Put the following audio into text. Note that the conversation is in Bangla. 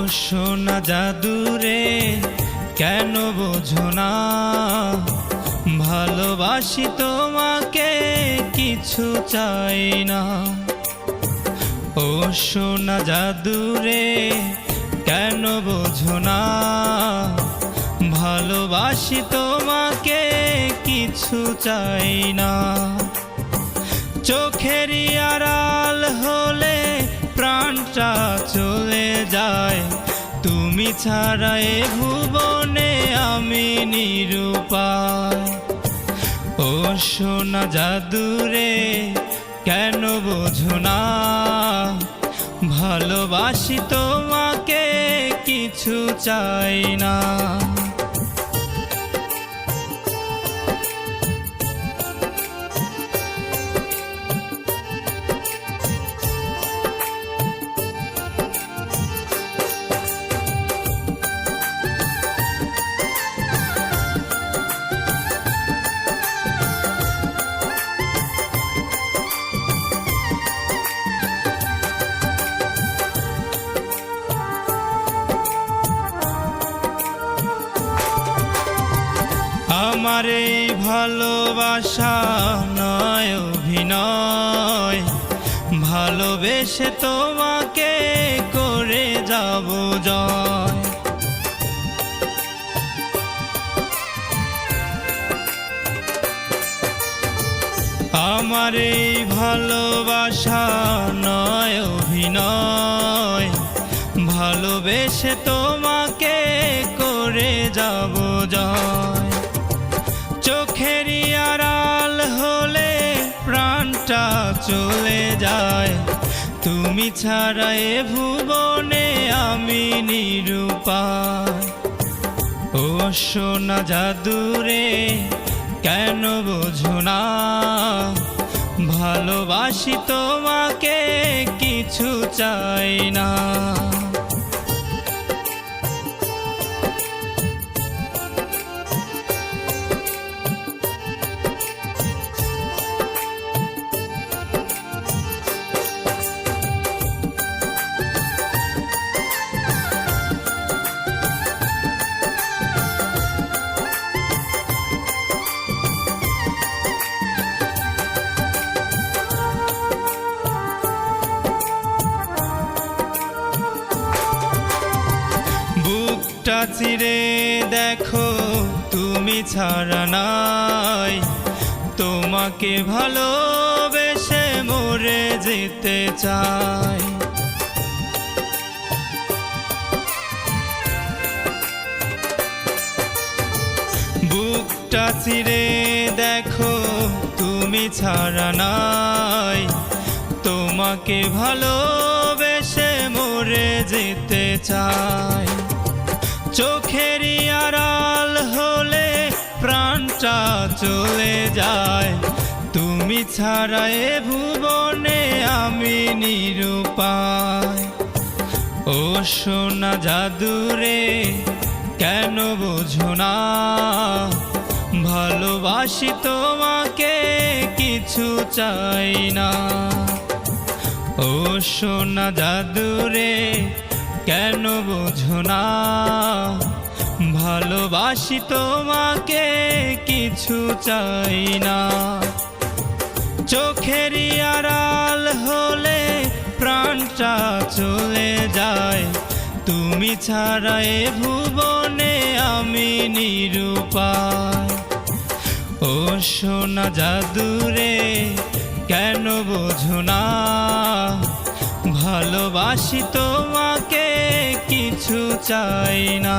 সোনা জাদুরে কেন বোঝো না, ভালোবাসি তোমাকে কিছু চাই না। ও সোনা জাদুরে কেন বোঝো না, ভালোবাসি তোমাকে কিছু চাই না। চোখেরই আড়াল হলে প্রাণটা চলে যায়, তুমি ছাড়া এ ভুবনে আমি নিরুপায়। ও সোনা জাদুরে কেন বোঝো না, ভালোবাসি তোমাকে কিছু চাই না। আমার এই ভালোবাসা নয় অভিনয়, ভালোবেসে তোমাকে করে যাব জয়। আমার এই ভালোবাসা নয় অভিনয়, ভালোবেসে তোমাকে করে যাব জয়। চোখেরই আড়াল হলে প্রাণটা চলে যায়, তুমি ছাড়া এ ভুবনে আমি নিরুপায়। ও সোনা জাদুরে কেন বোঝো না, ভালোবাসি তোমাকে কিছু চাই না। বুকটা চিরে দেখো তুমি ছাড়া নাই, তোমাকে ভালোবেসে মরে যেতে চাই। বুকটা চিরে দেখো তুমি ছাড়া নাই, তোমাকে ভালোবেসে মরে যেতে চাই। চোখেরই আড়াল হলে প্রাণটা চলে যায়, তুমি ছাড়া এ ভুবনে আমি নিরুপায়। ও সোনা জাদুরে কেন বোঝো না, ভালোবাসি তোমাকে কিছু চাই না। ও সোনা জাদুরে কেন বোঝো না, ভালোবাসি তোমাকে কিছু চাই না। চোখেরই আড়াল হলে প্রাণটা চলে যায়, তুমি ছাড়া এ ভুবনে আমি নিরুপায়। ও সোনা জাদুরে কেন বোঝো না, ভালোবাসি তোমাকে কিছু চাই না।